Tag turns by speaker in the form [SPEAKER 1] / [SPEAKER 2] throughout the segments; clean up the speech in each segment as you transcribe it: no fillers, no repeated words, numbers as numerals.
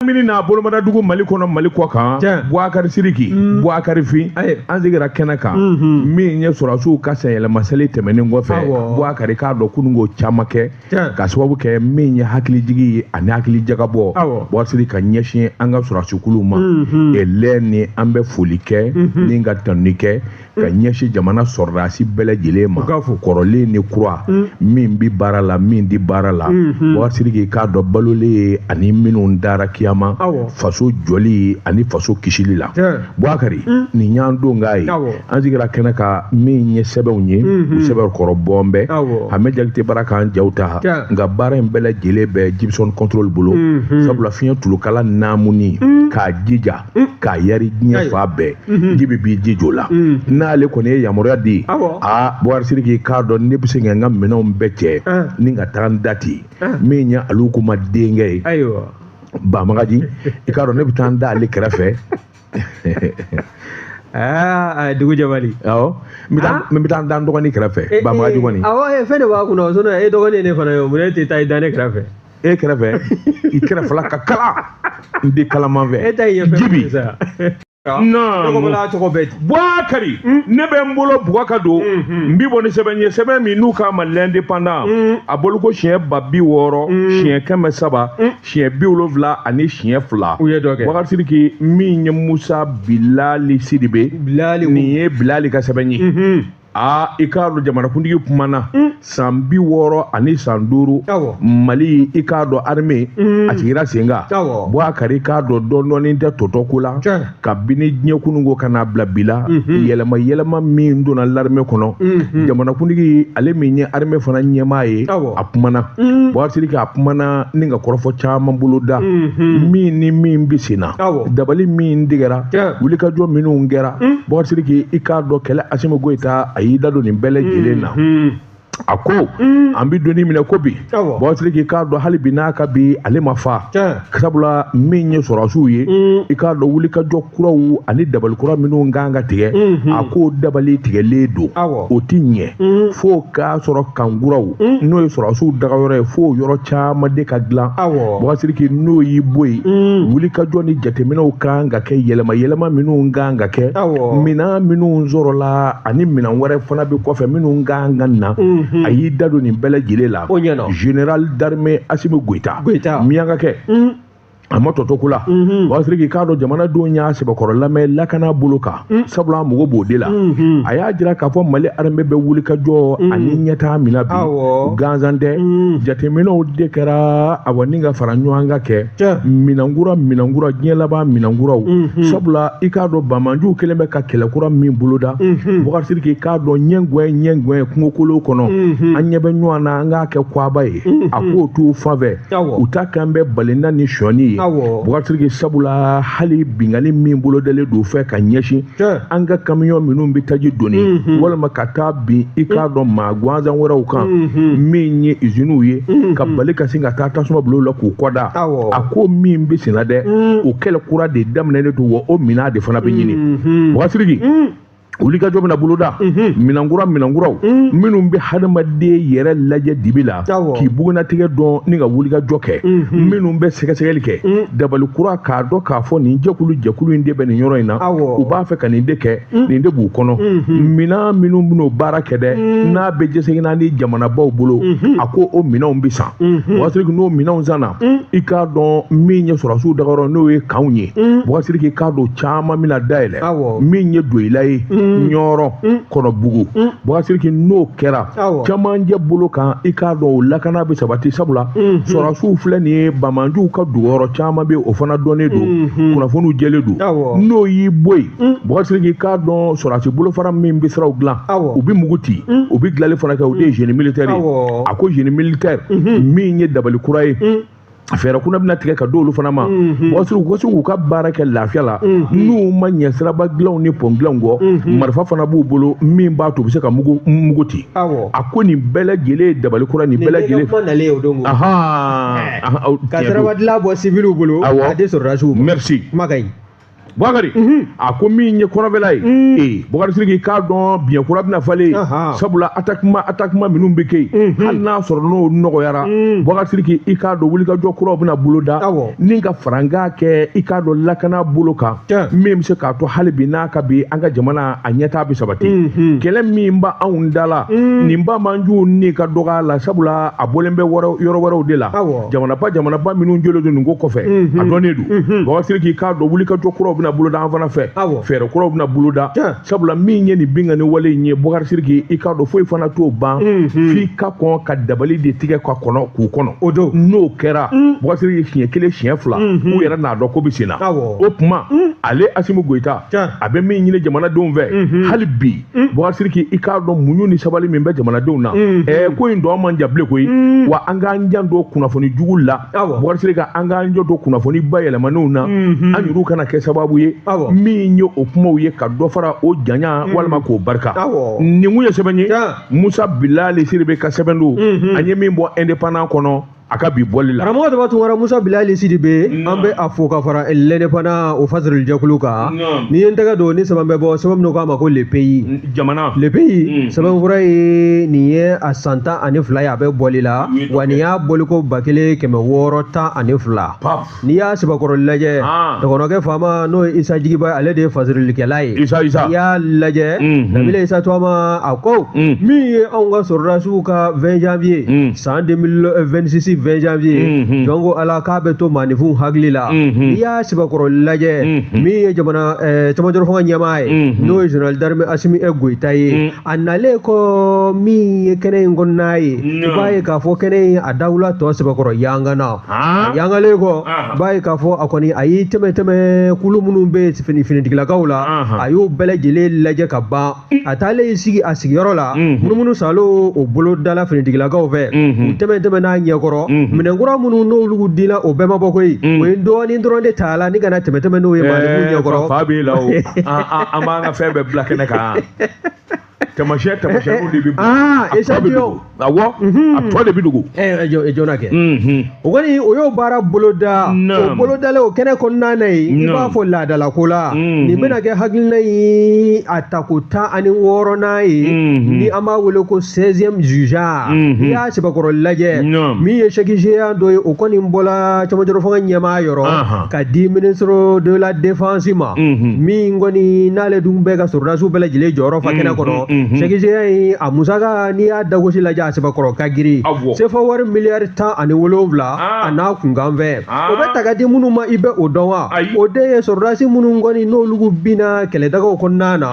[SPEAKER 1] mini n'a bolomada dugu Mali kɔnɔ Mali kɔ kan Bouakar Sidiki Bouakar Fi an sigira kɛnɛ kan min ye sɔrɔsiw ka sayɛlɛma seli tɛmɛnen kɔfɛ Bouakar k'a dɔn kununko caman kɛ ka sababu kɛ min ye hakilijigi ye ani hakilijagabɔ Bouakar ka ɲɛsin an ka sɔrɔsikuluw ma elɛ ni an bɛ foli kɛ ni ka tanuni kɛ ka ɲɛsin jamana sɔrɔdasi bɛɛ lajɛlen ma kɔrɔlen ni kura min bi baara la min di baara la Bouakar k'a dɔn balolen ani minnu dara kiyama faso jɔli ani faso kisili la Bouakar nin y'an don k'a ye an sigira kɛnɛ ka min ye sɛbɛnw ye u sɛbɛn kɔrɔ bɔn bɛ Hamɛ Jakite bara k'an jaw ta nka baara in bɛɛ lajɛlen bɛ Gibson Control bolo sabula fiɲɛ tulukala naamuni k'a jija k'a yari diɲɛ fa bɛɛ ji bi jijo la n'ale kɔni ye yamaruya di Bouakar k'a dɔn ne bɛ se ka n ka minɛnw bɛɛ cɛ ni ka taa n dati min ye Alukuma denkɛ ye Bamagaji i k'a dɔn ne bɛ taa n da ale kɛrɛfɛ
[SPEAKER 2] dugu jabali
[SPEAKER 1] awɔ n bɛ taa n da n dɔgɔnin kɛrɛfɛ Bamagaji kɔni
[SPEAKER 2] awɔ fɛn de b'a kunna sinon e dɔgɔnin ne fana ye mun ne tɛ taa i da ne kɛrɛfɛ
[SPEAKER 1] e kɛrɛfɛ i kɛrɛfɛla ka kala n di kalaman fɛ
[SPEAKER 2] e ta ye fɛn
[SPEAKER 1] Jibi
[SPEAKER 2] non
[SPEAKER 1] Bouakar ne bɛ n bolo Bouakar don n bi bɔ ni sɛbɛn ye sɛbɛn min n'u k'a ma l'indépendant a bolo ko siɲɛ 60 siɲɛ 700 siɲɛ 70 ani siɲɛ 2
[SPEAKER 2] u ye dɔ kɛ
[SPEAKER 1] Bouakar Sidiki min ye Musa Bilali Sidibe nin ye Bilali ka sɛbɛn ye i k'a dɔn jamanakuntigi kumana san 60 ani san 5 Mali i k'a dɔn armée a sigira sen kan Bouakar i k'a dɔn dɔɔnin tɛ tɔtɔko la kabini diɲɛ kununko ka n'a bila bi la yɛlɛma min donna l'armée kɔnɔ jamanakuntigi ale min ye armée fana ɲɛmaa ye a kumana Bouakar Sidiki a kumana ni ka kɔrɔfɔ caman bolo da min ni min bi sen na dabali min digɛra wulikajɔ minnu kɛra Bouakar Sidiki i k'a dɔn kɛlɛ Asimi Goyita a y'i da don nin bɛɛ lajɛlen na a ko an bi doni minɛ ko bi Bouakar Sidiki k'a dɔn hali bi n'a ka bi ale ma fa sabula min ye sɔrɔsiw ye i k'a dɔn wulikajɔ kuraw ani dabali kura minnu kan ka tigɛ a ko dabali tigɛlen don o ti ɲɛ fo k'a sɔrɔ kankuraw n'o ye sɔrɔsiw dagayɔrɔ ye fo yɔrɔ caman de ka dilan Bouakar Sidiki n'o y'i bɔ yen wulikajɔ ni jateminɛw kan ka kɛ yɛlɛma minnu kan ka kɛ minɛn minnu sɔrɔla ani minɛn wɛrɛ fana bɛ kɔfɛ minnu kan ka na a y'i da don nin bɛɛ lajɛlen la général d'armée Asimi Goyita min y'an ka kɛ a ma tɔtɔko la Bouakar Sidiki k'a dɔn jamanadenw y'a sɛbɛkɔrɔ lamɛn lakana bolo kan sabula an mago b'o de la a y'a jira k'a fɔ Mali armée bɛ wulikajɔ ani ɲɛtaa min na bi gansan tɛ jateminɛw de kɛra awɔ ni ka fara ɲɔgɔn kan kɛ minɛnkura diɲɛ laban minɛnkuraw sabula i k'a dɔn Bamajuw kelen bɛ ka kɛlɛkura min boloda Bouakar Sidiki k'a dɔn ɲɛngwɛn kungokolo kɔnɔ an ɲɛ bɛ ɲɔgɔn na an k'a kɛ kuaba ye a k'o t'u fan fɛ u ta kan bɛ balinda ni sɔni ye Bouakar Sidiki sabula hali bingali min bolodalen don fɛ ka ɲɛsin an ka camion minnu bɛ taji doni walima ka taa bin i k'a dɔn maa gansan wɛrɛw kan min ye usines ye ka bali ka sin ka taa tasuma bila la k'u kɔda a ko min bɛ sen na dɛ o kɛlɛ kura de daminɛlen don wa o minɛn de fana bɛ ɲini Bouakar Sidiki wulikajɔ bɛna boloda minɛnkuraw minnu bɛ hadamaden yɛrɛ lajɛ dibi la k'i bugunnatigɛ dɔn ni ka wulikajɔ kɛ minnu bɛ sɛgɛsɛgɛli kɛ dabali kura k'a dɔn k'a fɔ nin jɛkulu in de bɛ nin yɔrɔ in na u b'a fɛ ka nin de kɛ nin de b'u kɔnɔ minɛn minnu bɛn'o baara kɛ dɛ n'a bɛ jɛsɛginna ni jamanabaw bolo a ko o minɛnw bɛ san Bouakar Sidiki n'o minɛnw sanna i k'a dɔn min ye sɔrɔsiw dagayɔrɔ n'o ye kanw ye Bouakar Sidiki k'a dɔn caman bɛna dayɛlɛ min ye doyila ye ɲɔrɔ kɔnɔbugu Bouakar Sidiki n'o kɛra camancɛ bolo kan i k'a dɔn o lakana bɛ sabati sabula sɔrɔsiw filɛ nin ye Bamajuw ka duguyɔrɔ caman bɛ o fana dɔnnen don kunnafoniw jɛlen don n'o y'i bɔ yen Bouakar Sidiki k'a dɔn sɔrɔsi bolofara min bɛ siraw dilan u bɛ mugu ci u bɛ dilanli fana kɛ o de ye génie militaire ye a ko génie militaire min ye dabali kura ye fɛɛrɛ kuna bɛna tigɛ ka d'olu fana ma Bouakar Sidiki k'u ka baara kɛ lafiya la n'u ma ɲɛ siraba dilanw ni pont dilanw kɔ marifa fana b'u bolo min b'a to u bɛ se ka mugu ci a ko nin bɛɛ lajɛlen ye dabali kura nin bɛɛ lajɛlen
[SPEAKER 2] ka siraba dilan bɔ civiliw bolo a tɛ sɔrɔdasiw ma
[SPEAKER 1] merci
[SPEAKER 2] kuma ka ɲi
[SPEAKER 1] Bakari a ko min ye kɔnɔbɛla ye Bakari Sidiki k'a dɔn biɲɛkura bɛna falen sabula attaquement minnu bɛ kɛ hali n'a sɔrɔ n'o nɔgɔyara Bakari Sidiki i k'a dɔn wulikajɔ kuraw bɛna boloda ni ka faranga kɛ i k'a dɔn lakana bolo kan min bɛ se k'a to hali bi n'a ka bi an ka jamana a ɲɛtaa bɛ sabati kɛlɛ min ba anw da la nin ba manjuw ni ka dɔgɔ la sabula a bɔlen bɛ yɔrɔ wɛrɛw de la jamanaba minnu jɔlen don nin ko kɔfɛ a dɔnnen don Bakari Sidiki k'a dɔn wulikajɔ kuraw bɛna boloda an fana fɛ fɛɛrɛ kuraw bɛna boloda sabula min ye nin bingani wale in ye Bakari Sidiki i k'a dɔn foyi fana t'o ban f'i ka kɔn ka dabali de tigɛ ka kɔnɔ k'u kɔnɔ o don n'o kɛra Bakari Sidiki siɲɛ kelen siɲɛ fila u yɛrɛ n'a dɔn ko bɛ sen na o tuma ale Asimu Goyita a bɛ min ɲini jamanadenw fɛ hali bi Bakari Sidiki i k'a dɔn muɲu ni sabali min bɛ jamanadenw na ko in dɔn man jan bilen koyi wa an k'an jan don kunnafoni jugu la Bakari Sidiki an k'an jan don kunnafoni bayɛlɛmaniw na an yɛrɛw kana kɛ sababu ye min ye o kumaw ye ka dɔ fara o janya walima k'o barika nin kun ye sɛbɛn ye Musa Bilali Sidibe ka sɛbɛn don an ye min bɔ indépendant kɔnɔ a ka bi bɔli la karamɔgɔ dama tun wara Musa Bilali Sidibe an bɛ a fo ka fara l'indépendant o fasarili jɛkulu kan ni ye n tɛgɛ don ni sɛbɛn bɛ bɔ sɛbɛn min k'a ma ko le pays jamana le pays sɛbɛn fura ye nin ye a san 12 ye a bɛ bɔli la wa nin y'a bɔli ko 1612 n'i y'a sɛbɛkɔrɔ lajɛ dɔgɔnɔkɛ faama n'o ye Isa Jigiba ale de ye fasarilikɛla ye n'i y'a lajɛ Nabila Isa Tuama a ko min ye anw ka sɔrɔdasiw ka 20 janvier san 2026 20 janvier jongo ala k'a bɛ to maanifin hakili la n'i y'a sɛbɛkɔrɔ lajɛ min ye jamana cɛmancɛ fanga ɲɛmaa ye n'o ye général d'armée Asimi Goyita ye a nalen kɔ min ye kɛnɛ in kɔnɔna ye i b'a ye k'a fɔ kɛnɛ in a dawula tɔ sɛbɛkɔrɔ yangana a yangalen kɔ i b'a ye k'a fɔ a kɔni a y'i tɛmɛ kulu minnu bɛ finitigilakaw la a y'o bɛɛ lajɛlen lajɛ ka ban a taalen sigi a sigiyɔrɔ la munumunu salo o bolo dala finitigilakaw fɛ u tɛmɛ n'a ɲɛkɔrɔ minɛnkura minnu n'olu dila o bɛɛ ma bɔ koyi o ye dɔɔnin dɔrɔn de ta la ni kana tɛmɛ n'o ye maalimu ɲɛkɔrɔ fa b'i la o an b'an ka fɛn bɛɛ bila kɛnɛ kan tamasiyɛn de bɛ échantillon awɔ a tɔ de bɛ dogo jɔna kɛ o kɔni o y'o baara boloda o bolodalen o kɛnɛ kɔnɔna na ye i b'a fɔ laadalako la nin bɛna kɛ hakilina ye a tako 16nan ye ni an b'a wele ko 16e jugeant n'i y'a sɛbɛkɔrɔ lajɛ min ye chèque géant dɔ ye o kɔni bɔla cɛmancɛ fanga ɲɛmaa yɔrɔ ka di ministre de la défense ma min kɔni n'ale dun bɛ ka sɔrɔdasiw bɛɛ lajɛlen jɔyɔrɔ fa kɛnɛ kɔnɔ chèque géant ye a musaka n'i y'a dagosi lajɛ a sɛbɛkɔrɔ ka girin CFA wari miliyari 17 a n'a kunkan fɛ o bɛ ta ka di minnu ma i bɛ o dɔn wa o de ye sɔrɔdasi minnu kɔni n'olu binna kɛlɛdagaw kɔnɔna na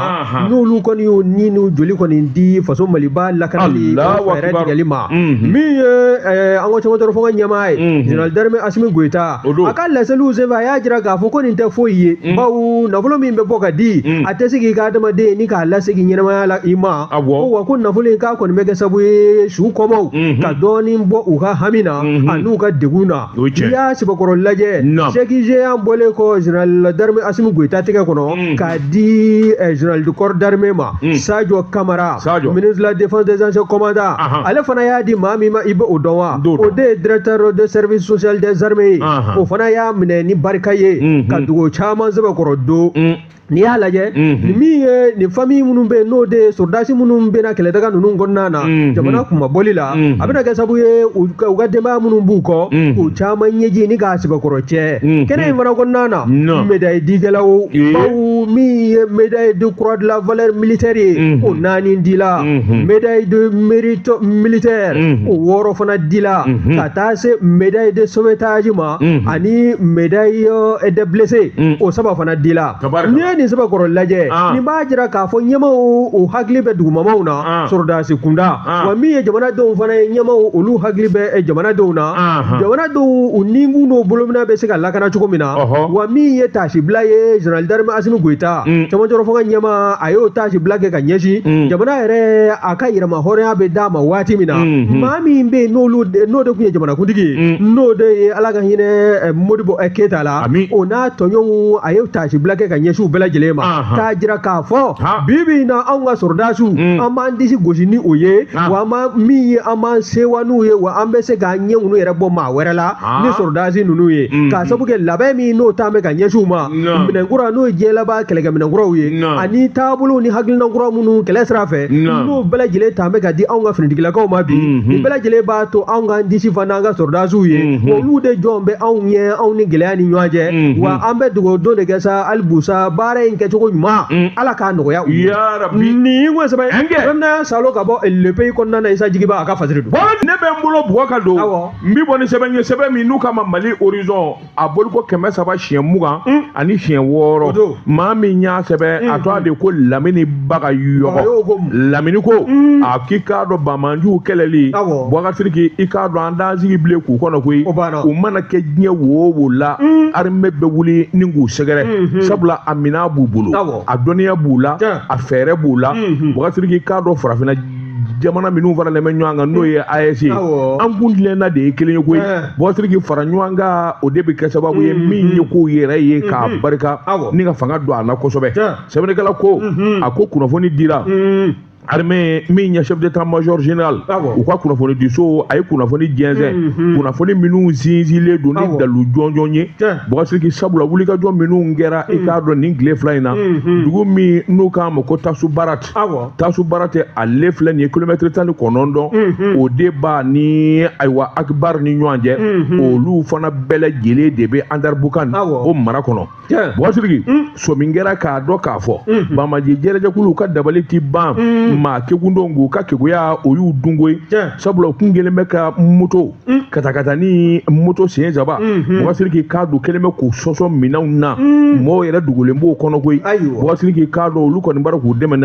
[SPEAKER 1] n'olu kɔni y'o ni n'u joli kɔni di faso Maliba lakanali fɛɛrɛ tigɛli ma min ye an ka cɛmancɛ fanga ɲɛmaa ye général d'armée Asimi Goyita a ka laseliw senfɛ a y'a jira k'a fɔ ko nin tɛ foyi ye bawo nafolo min bɛ bɔ ka di a tɛ se k'i ka adamaden ni k'a lasegin ɲɛnamaya la i ma ko wa ko nafolo in k'a kɔni bɛ kɛ sababu ye su kɔmaw ka dɔɔnin bɔ u ka hami na a n'u ka degun na n'i y'a sɛbɛkɔrɔ lajɛ chèque géant bɔlen kɔ général d'armée Asimi Goyita tɛgɛ kɔnɔ k'a di général du corps d'armée ma Sadio Kamara ministre de la défense des anciens commandants ale fana y'a di maa min ma i bɛ o dɔn wa o de ye directeur de service social des armées o fana y'a minɛ ni barika ye ka dugu caman sɛbɛkɔrɔ don n'i y'a lajɛ ni min ye nin famille minnu bɛ yen n'o de ye sɔrɔdasi minnu bɛ na kɛlɛdaga ninnu kɔnɔna na jamana kunbabɔli la a bɛna kɛ sababu ye u ka denbaya minnu b'u kɔ k'u caman ɲɛji ni k'a sɛbɛkɔrɔ cɛ kɛnɛ in fana kɔnɔna na médaille dikɛlaw bawo min ye médaille de croix de la valeur militaire ye o 4 dila médaille de mérite militaire o 6 fana dila ka taa se médaille de sauvetage ma ani médaille des blessés o 7 fana dila nin sɛbɛkɔrɔ lajɛ nin b'a jira k'a fɔ ɲɛmaw o hakili bɛ dugumamaw na sɔrɔdasi kunda wa min ye jamanadenw fana ye ɲɛmaw olu hakili bɛ jamanadenw na jamanadenw u nikun n'o bolomina bɛ se ka lakana cogo min na wa min ye tasibila ye général d'armée Asimi Goyita cɛmancɛ fanga ɲɛma a y'o tasibila kɛ ka ɲɛsin jamana yɛrɛ a ka yɛrɛma hɔrɔnya bɛ d'a ma waati min na maa min bɛ yen n'o de tun ye jamanakuntigi ye n'o de ye ala ka hinɛ Modibo Keyita la o n'a tɔɲɔgɔnw a y'o tasibila kɛ ka ɲɛsin u bɛɛ
[SPEAKER 2] lajɛlen ma k'a jira k'a fɔ bibi na anw ka sɔrɔdasiw an b'an disi gosi ni o ye wa an ma min ye an b'an sewa n'u ye wa an bɛ se k'an ɲɛ ninnu yɛrɛ bɔ maa wɛrɛ la ni sɔrɔdasi ninnu ye k'a sabu kɛ labɛn min n'o t'an bɛ ka ɲɛsin u ma minɛnkura n'o ye diɲɛlaba kɛlɛkɛminɛnkuraw ye ani taabolo ni hakilinakura minnu kɛlɛ sira fɛ n'o bɛɛ lajɛlen t'an bɛ ka di anw ka finitigilakaw ma bi nin bɛɛ lajɛlen b'a to anw k'an disi fa n'an ka sɔrɔdasiw ye olu de jɔn bɛ anw ɲɛ anw ni gɛlɛya ni ɲɔgɔn cɛ wa an bɛ dugawu don de kɛ sa hali busa baara in kɛcogo ɲuman ala k'a nɔgɔya u ye nin ko sɛbɛn fɛn bɛna salo ka bɔ le pays kɔnɔna na Isa Jigiba a ka fasiri don
[SPEAKER 1] ne bɛ n bolo bugɔ ka don n bɛ bɔ ni sɛbɛn ye sɛbɛn min n'u kama Mali horizon a boliko 300 siɲɛ 20 ani siɲɛ 6 maa min y'a sɛbɛn a tɔgɔ de ko Lamini Bagayɔgɔ Lamini ko a k'i k'a dɔn Bamanjuw kɛlɛli Boubacar Sidiki i k'a dɔn an t'an sigi bilen k'u kɔnɔ koyi u mana kɛ diɲɛ wo o wo la armée bɛ wuli ni k'u sɛgɛrɛ sabula a minɛn b'u bolo a dɔnniya b'u la a fɛɛrɛ b'u la Boubacar Sidiki k'a dɔn farafinna jamana minnu fara lamɛn ɲɔgɔn kan n'o ye AES an kun tilenna de ye kelen ye koyi Boubacar Sidiki fara ɲɔgɔn kan o de bɛ kɛ sababu ye min ye k'o yɛrɛ ye k'a barika ni ka fanga don a la kosɛbɛ sɛbɛnnikɛla ko a ko kunnafoni dira armée min ye chef d'état-major général u ka kunnafoni di so a ye kunnafoni jɛnsɛn kunnafoni minnu sinsinlen don ni dalu jɔnjɔn ye Boubacar Sidiki sabula wulikajɔ minnu kɛra i k'a dɔn nin tile fila in na dugu min n'u k'a ma ko Tasu Barat Tasu Barat ale filɛ nin ye kilomètre 19 o de b'a ni ayiwa Akibar ni ɲɔgɔn cɛ olu fana bɛɛ lajɛlen de bɛ Andarbukan o mara kɔnɔ Boubacar Sidiki so min kɛra k'a dɔn k'a fɔ Bamaji jɛrɛjɛkulu ka dabali ti ban maa kekundon k'u ka keguya o y'u dungo ye sabula u kun kelen bɛ ka moto katakata ni moto siɲɛ saba Boubacar Sidiki k'a dɔn kelen bɛ k'u sɔsɔ minɛnw na mɔgɔw yɛrɛ dogolen b'o kɔnɔ koyi Boubacar Sidiki k'a dɔn olu kɔni bara k'u dɛmɛ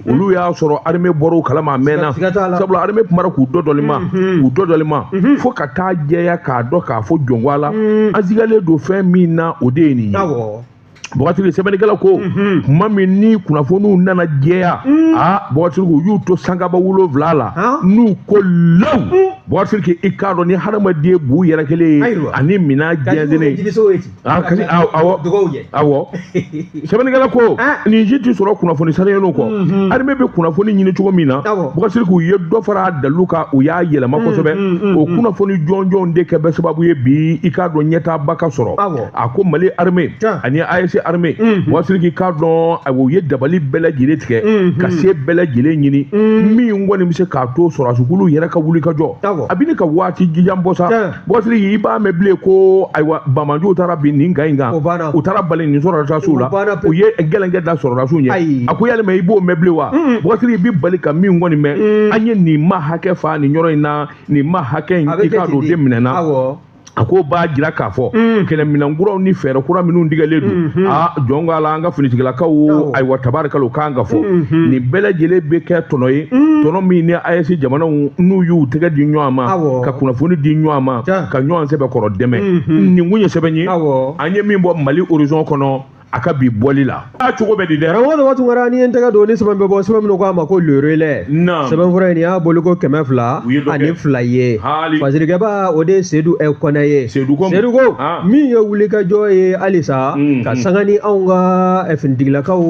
[SPEAKER 1] olu y'a sɔrɔ armée bɔr'u kalama a mɛnna sabula armée tun bara k'u dɔdɔli ma fo ka taa jɛya k'a dɔn k'a fɔ jɔnko a la an sigalen don fɛn min na o de ye nin ye Boubacar Sidiki sɛbɛnnikɛla ko tuma min ni kunnafoniw nana jɛya Boubacar Sidiki u y'u to sangaba 7 la n'u ko law Boubacar Sidiki i k'a dɔn ni hadamaden b'u yɛrɛ kelen ye ani minɛn jɛnsɛnnen awɔ sɛbɛnnikɛla ko nin si tɛ sɔrɔ kunnafoni sanuyalen kɔ armée bɛ kunnafoni ɲini cogo min na Boubacar Sidiki u ye dɔ fara a dalilu kan u y'a yɛlɛma kosɛbɛ o kunnafoni jɔnjɔnw de kɛ bɛ sababu ye bi i k'a dɔn ɲɛtaaba ka sɔrɔ a ko Mali armée ani AES armée Boubacar Sidiki k'a dɔn u ye dabali bɛɛ lajɛlen tigɛ ka se bɛɛ lajɛlen ɲini min kɔni bɛ se k'a to sɔrɔdasiw yɛrɛ ka wuli ka jɔ a bɛ ne ka waati jan bɔ sa Boubacar Sidiki i b'a mɛn bilen ko ayiwa Bamanjuw taara bin nin kan in kan u taara bali nin sɔrɔdasiw la u ye gɛlɛnkɛ da sɔrɔdasiw ɲɛ a ko yalima i b'o mɛn bilen wa Boubacar Sidiki i bɛ bali ka min kɔni mɛn an ye nin ma hakɛ fa nin yɔrɔ in na nin ma hakɛ in i k'a dɔn o de minɛna a ko b'a jira k'a fɔ kɛlɛminɛnkuraw ni fɛɛrɛ kura minnu tigɛlen don jɔn ko ala an ka finitigilakaw ayiwa tabarikala u k'an ka fɔ nin bɛɛ lajɛlen bɛ kɛ tɔnɔ ye tɔnɔ min ni AES jamanaw n'u y'u tɛgɛ di ɲɔgɔn ma ka kunnafoni di ɲɔgɔn ma ka ɲɔgɔn sɛbɛn kɔrɔ dɛmɛ nin kun ye sɛbɛn ye an ye min bɔ Mali horizon kɔnɔ a ka bi bɔli la cogo bɛ di dɛ
[SPEAKER 2] waati wɛrɛ ni n tɛgɛ don ni sɛbɛn bɛ bɔ sɛbɛn min k'a ma ko le relais sɛbɛn fura in y'a bolo ko 200 ani 2 ye fasirikɛba o de ye Seydou Kɔnɛ ye Seydou ko min ye wulikajɔ ye halisa ka sanga ni anw ka finitigilakaw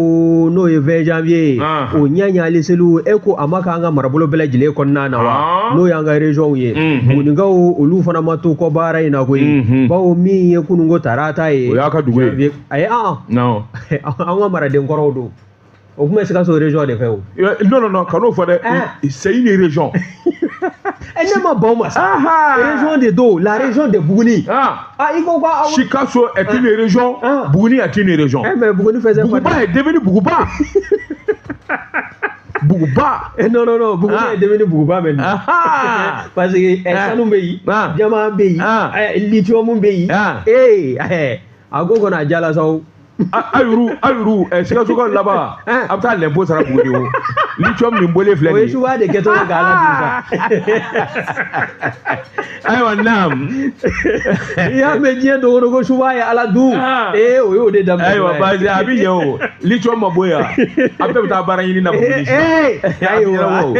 [SPEAKER 2] n'o ye 20 janvier o ɲaɲali seliw ko a ma k'an ka marabolo bɛɛ lajɛlen kɔnɔna na wa n'o y'an ka région ye bugunikaw olu fana ma to kɔ baara in na koyi bawo min ye kununko tarata ye o y'a ka dugu ye ayi non an ka maraden kɔrɔw don o kuma se ka so région de fɛ o
[SPEAKER 1] non kan'o fɔ dɛ c'est une région
[SPEAKER 2] ne ma ban ma sa région de do la région de Buguni i ko ko
[SPEAKER 1] Sikaso est une région Buguni est une région
[SPEAKER 2] mais Buguni faisait
[SPEAKER 1] Buguba est devenu Buguba Buguba
[SPEAKER 2] non Buguni est devenu Buguba maintenant parce que sanu bɛ yen jama bɛ yen lithium bɛ yen a ko kɔni a jala saw ayuru Sikaso ka laban a bɛ taa l'impôt sara Buguni o lithium nin bɔlen filɛ nin ye o ye suguya de kɛtɔ ye k'a la ayiwa naam i y'a mɛn diɲɛ dogo dogo suguya ye ala dun o y'o de daminɛ
[SPEAKER 1] ayiwa basi a bɛ ɲɛ o lithium ma bɔ yan a bɛɛ bɛ taa baara ɲini na Buguni ayiwa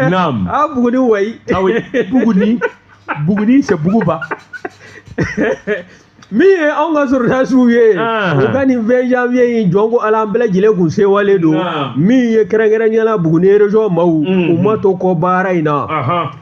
[SPEAKER 1] naam
[SPEAKER 2] Buguni wayi
[SPEAKER 1] Buguni c'est Buguba
[SPEAKER 2] min ye anw ka sɔrɔdasiw ye u ka nin 20 janvier in jɔn ko ala an bɛɛ lajɛlen kun sewalen don min ye kɛrɛnkɛrɛnnenya Buguni région maaw u ma to kɔ baara in na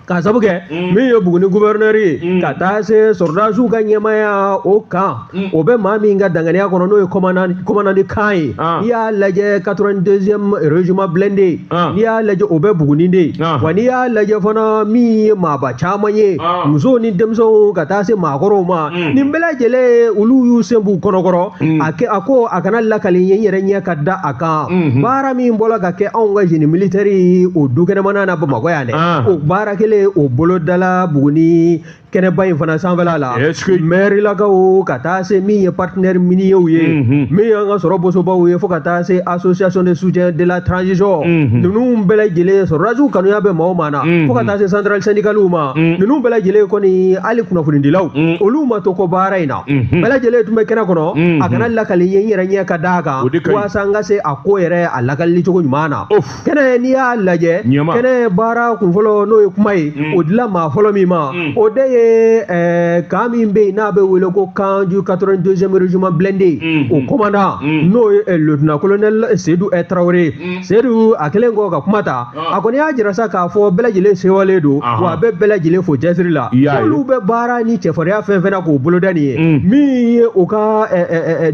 [SPEAKER 2] k'a sabu kɛ min ye Buguni gouverneur ye ka taa se sɔrɔdasiw ka ɲɛmaya o kan o bɛ maa min ka danganiya kɔnɔ n'o ye commandant kan ye n'i y'a lajɛ 82e régiment blindé n'i y'a lajɛ o bɛ Buguni de wa n'i y'a lajɛ fana min ye maaba caman ye musow ni denmisɛnw ka taa se maakɔrɔw ma nin bɛɛ lajɛlen olu y'u sen b'u kɔnɔkɔrɔ a ko a kana lakali n yɛrɛ ɲɛ ka da a kan baara min bɔra ka kɛ anw ka génie militaire o dukɛnɛmana na Bamakɔ yan dɛ o baara kelen o bolo dala Buguni kɛnɛba in fana sanfɛla la maire lakaw ka taa se min ye partenaire miniers ye min y'an ka sɔrɔ bosobaw ye fo ka taa se association de soutien de la transition ninnu bɛɛ lajɛlen sɔrɔdasiw kanuya bɛ maa o maa na fo ka taa se central syndicaliw ma ninnu bɛɛ lajɛlen kɔni hali kunnafonidilaw olu ma to ko baara in na bɛɛ lajɛlen tun bɛ kɛnɛ kɔnɔ a kana lakali n yɛrɛ ɲɛ ka da kan walasa n ka se a ko yɛrɛ a lakalili cogo ɲuman na kɛnɛ n'i y'a lajɛ kɛnɛ baara kunfɔlɔ n'o ye kuma ye o dila maa fɔlɔ min ma o de ye kan min bɛ yen n'a bɛ wele ko kan du 82e régiment blindé o commandant n'o ye lieutenant colonel Seydou Traoré Seydou a kɛlen kɔ ka kuma ta a kɔni y'a jira sa k'a fɔ bɛɛ lajɛlen sewalen don wa a bɛ bɛɛ lajɛlen fo cɛsiri la olu bɛ baara ni cɛfarinya fɛn fɛn na k'o boloda nin ye min ye o ka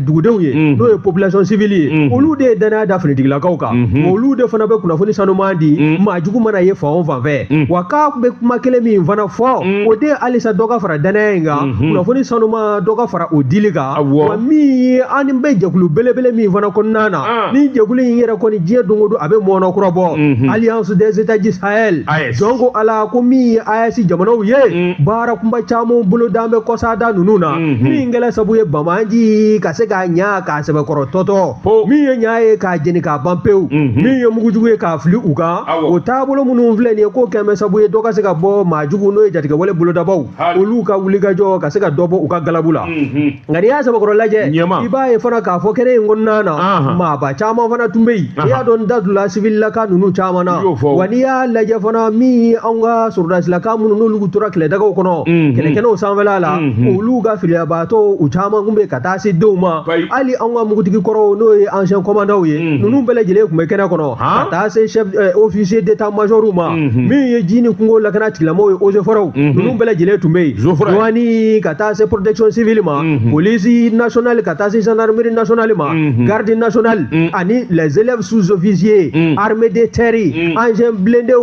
[SPEAKER 2] dugudenw ye n'o ye population civile ye olu de ye danaya da finitigilakaw kan olu de fana bɛ kunnafoni sanuman di maa jugu mana ye fan o fan fɛ wa k'a bɛ kuma kelen min fana fɔ o de ye halisa dɔ ka fara danaya in kan kunnafoni sanuma dɔ ka fara o dili kan wa min ye an bɛ jɛkulu belebele min fana kɔnɔna na ni jɛkulu in yɛrɛ kɔni diɲɛ don o don a bɛ mɔnɔ kura bɔ alliance des états du Sahel jɔn ko ala ko min ye AES jamanaw ye baara kunba caman bolo d'an bɛ kɔsada ninnu na min kɛla sabu ye Bamaji ka se k'a ɲa k'a sɛbɛkɔrɔ tɔtɔ min ye ɲa ye k'a jeni k'a ban pewu min ye mugujugu ye k'a fili u kan o taabolo minnu filɛ nin ye k'o kɛmɛ sabu ye dɔ ka se ka bɔ maa jugu n'o ye jatigɛwale bolodabaw olu ka wulikajɔ ka se ka dɔ bɔ u ka galabu la nka n'i y'a sɛbɛkɔrɔ lajɛ i b'a ye fana k'a fɔ kɛnɛ in kɔnɔna na maaba caman fana tun bɛ yen i y'a dɔn da tun la sivililaka ninnu caman na wa n'i y'a lajɛ fana min anw ka sɔrɔdasilaka minnu n'olu tora kɛlɛdagaw kɔnɔ kɛlɛkɛnɛw sanfɛla la olu ka filiyabaatɔ u caman tun bɛ ka taa se denw ma hali anw ka mugutigi kɔrɔw n'o ye ancien commandant ye ninnu bɛɛ lajɛlen tun bɛ kɛnɛ kɔnɔ ka taa se chef officier d'état major ma min ye ji ni kungo lakana tigilamɔgɔw ye eaux et forêts ninnu bɛɛ lajɛlen tun bɛ yen douane ka taa se protection civile ma police nationale ka taa se gendarmerie nationale ma garde nationale ani les élèves sous-officiers armée de terre engins blindés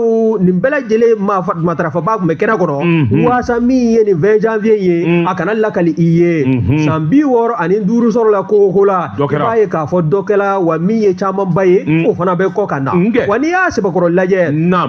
[SPEAKER 2] nin bɛɛ lajɛlen matarafaba tun bɛ kɛnɛ kɔnɔ waasa min ye nin 20 janvier ye a kana lakali i ye san 65 sɔrɔla ko la i b'a ye k'a fɔ dɔ kɛla wa min ye camanba ye o fana bɛ kɔ ka na wa n'i y'a sɛbɛkɔrɔ lajɛ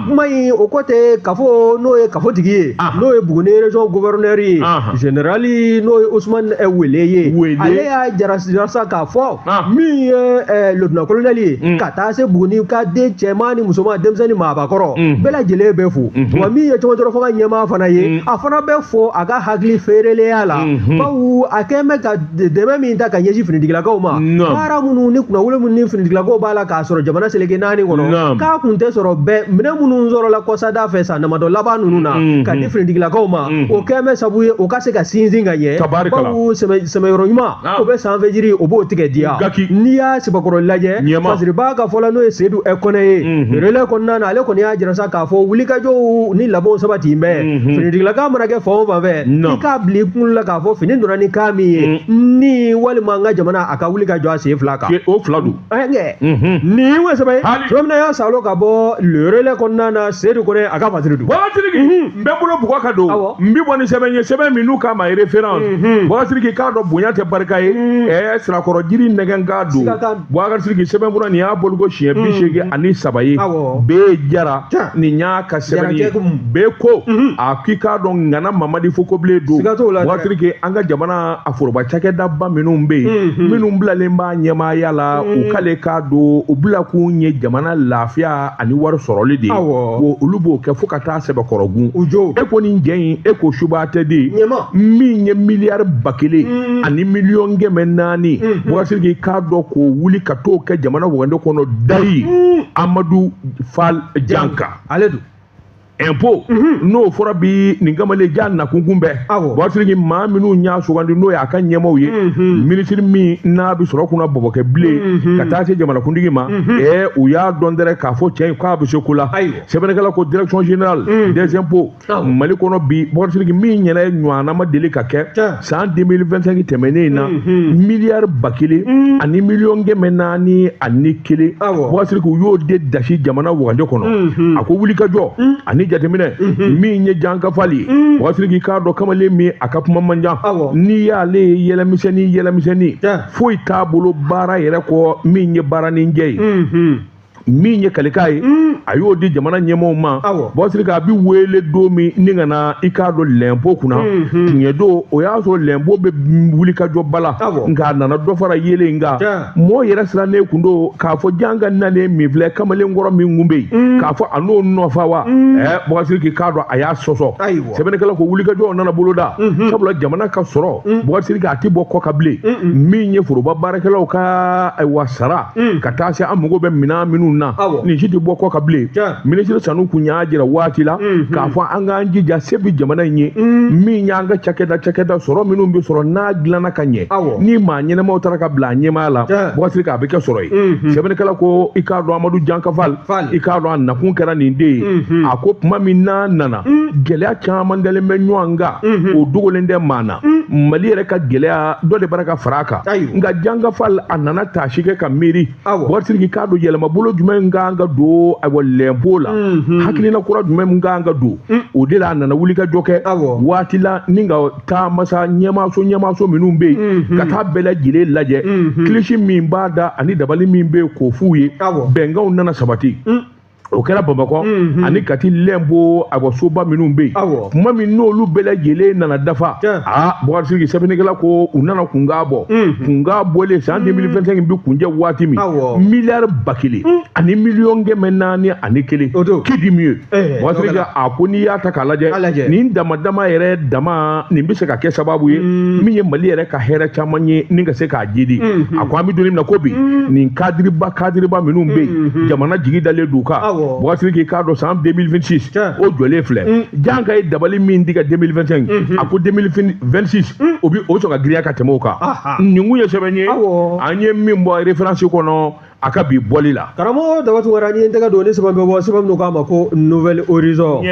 [SPEAKER 2] kuma in o kɔ tɛ kafo n'o ye kafotigi ye n'o ye Buguni région gouverneur ye générali n'o ye Ousmane Wele ye ale y'a jara sa k'a fɔ min ye lieutenant colonel ye ka taa se Buguni ka den cɛman ni musoman denmisɛnnin maabakɔrɔ bɛɛ lajɛlen bɛ fo wa min ye cɔmɔtɔrɔ fanga ɲɛmaa fana ye a fana bɛ fɔ a ka hakili feerelenya la bawo a kɛn bɛ ka dɛmɛ min ta ka ɲɛsin finitigilakaw ma baara minnu ni kunnawolo minnu ni finitigilakaw b'a la k'a sɔrɔ jamana seleke 4 kɔnɔ k'a kun tɛ sɔrɔ bɛɛ minɛn minnu sɔrɔla kɔsada fɛ san damadɔ laban ninnu na ka di finitigilakaw ma o kɛn bɛ sabu ye o ka se ka sinsin ka ɲɛ bawo sɛmɛyɔrɔ ɲuman o bɛ sanfɛ jiri o b'o tigɛ diya n'i y'a sɛbɛkɔrɔ lajɛ fasiriba ka fɔla n'o ye Seydou Kɔnɛ ye relais kɔnɔna na ale kɔni y'a jira sa k'a fɔ wulikajɔw ni labɛnw sabati bɛɛ finitigilaka mana kɛ fan o fan fɛ i k'a bila i kunkolo la k'a fɔ fini donna ni kan min ye ni walima an ka jamana a ka wuli ka jɔ a sen fila kan
[SPEAKER 1] o fila don
[SPEAKER 2] nin ye sɛbɛ tuma min na y'a salo ka bɔ le relais kɔnɔna na Seydou Kɔnɛ a ka fasiri don
[SPEAKER 1] n bɛ bolo bugɔ ka don n bɛ bɔ ni sɛbɛn ye sɛbɛn min n'u k'a ma référence Boubacar k'a dɔn bonya tɛ barika ye sirakɔrɔ jiri nɛgɛnka don Boubacar sɛbɛn bɔra nin y'a bolo ko siɲɛ 83 ye bɛɛ jara nin y'a ka sɛbɛn ye bɛɛ ko a k'i k'a dɔn Ngana Mamadi Fokobilen don Boubacar an ka jamana a foroba cakɛdaba minnu bɛ yen minnu bilalen b'a ɲɛmaaya la u k'ale k'a don u bila kun ye jamana lafiya ani wari sɔrɔli de ye olu b'o kɛ fo ka taa sɛbɛkɔrɔgun e ko nin jɛ in e ko suba tɛ de min ye miliyari 1,000 ani miliyɔn 400 Boubacar k'a dɔn k'o wuli ka t'o kɛ jamana wagande kɔnɔ dari Amadu Fall Janka ale don impôt n'o fɔra bi nin kamalen ja nakun bɛɛ waati maa minnu y'a sugandi n'o y'a ka ɲɛmaaw ye minisiri min n'a bɛ sɔrɔ kunna bɔbɔkɛ bilen ka taa se jamanakuntigi ma u y'a dɔn dɛrɛ k'a fɔ cɛ in k'a bɛ se ko la sɛbɛnnikɛla ko direction générale des impôts Mali kɔnɔ bi waati min ɲɛna ɲɔgɔnna ma deli ka kɛ san 2025 tɛmɛnen in na miliyari 1 ani miliyɔn 441 waati u y'o de dasi jamana wagande kɔnɔ a ko wuli ka jɔ ani jateminɛ min ye jankafali waati k'a dɔn kamalen min a ka kuma man jan n'i y'ale yɛlɛmisɛnnin foyi t'a bolo baara yɛrɛ kɔ min ye baaraninjɛ ye min ye kalikan ye a y'o di jamana ɲɛmaaw ma waati k'a bi wele don min ni ka na i k'a dɔn lɛnpo kunna tiɲɛ don o y'a sɔrɔ lɛnpo bɛ wuli ka jɔ bala nka a nana dɔ fara yeelen nka mɔgɔ yɛrɛ sirannen kun don k'a fɔ jan ka nalen min filɛ kamalen kɔrɔ min kun bɛ yen k'a fɔ a n'o nɔfa wa waati k'a dɔn a y'a sɔsɔ sɛbɛnnikɛla ko wuli ka jɔ nana boloda sabula jamana ka sɔrɔ waati k'a ti bɔ kɔ ka bilen min ye foroba baarakɛlaw ka wa sara ka taa se an mago bɛ minɛn minnu na nin si tɛ bɔ kɔ ka bilen minisiri Sanu kun y'a jira waati la k'a fɔ an k'an jija se bi jamana in ye min y'an ka cakɛda sɔrɔ minnu bɛ sɔrɔ n'a dilanna ka ɲɛ ni maa ɲɛnamaw taara ka bila a ɲɛmaya la waati k'a bɛ kɛ sɔrɔ ye sɛbɛnnikɛla ko i k'a dɔn Amadu Jankafali i k'a dɔn a nakun kɛra nin den ye a ko tuma min n'a nana gɛlɛya caman dalen bɛ ɲɔgɔn kan o dogolen tɛ maa na Mali yɛrɛ ka gɛlɛya dɔ de bara ka fara a kan nka Jankafali a nana taasi kɛ ka miiri waati k'a dɔn yɛlɛmabolo jumɛn kan ka don lɛnpo la hakilina kura jumɛn min kan ka don o de la a nana wuli ka jɔ kɛ waati la ni ka taa masa ɲɛmaaso minnu bɛ yen ka taa bɛɛ lajɛlen lajɛ kilisi min b'a da ani dabali min bɛ yen k'o f'u ye bɛnkanw nana sabati o kɛra Bamakɔ ani Kati lɛnpo soba minnu bɛ yen kuma min n'olu bɛɛ lajɛlen nana dafa Bɔkari sɛbɛnnikɛla ko u nana kunkan bɔ kunkan bɔlen san 2025 bi kunjɛ waati min miliyari 1 ani miliyɔn 441 qui dit mieux Bɔkari a ko n'i y'a ta k'a lajɛ nin dama yɛrɛ dama nin bɛ se ka kɛ sababu ye min ye Mali yɛrɛ ka hɛrɛ caman ye ni ka se k'a jidi a ko an bɛ don min na ko bi nin kadiriba minnu bɛ yen jamana jigi dalen d'u kan Bɔkari k'a dɔn san 2026 o jɔlen filɛ jan ka ye dabali min di ka 2025 a ko 2026 o sɔrɔ ka girinya ka tɛmɛ o kan nin kun ye sɛbɛn ye an ye min bɔ référence kɔnɔ a ka bi bɔli la
[SPEAKER 2] karamɔgɔ Dawatu Wara ni n tɛgɛ don ni sɛbɛn bɛ bɔ sɛbɛn min k'a ma ko Nouvelle Horizon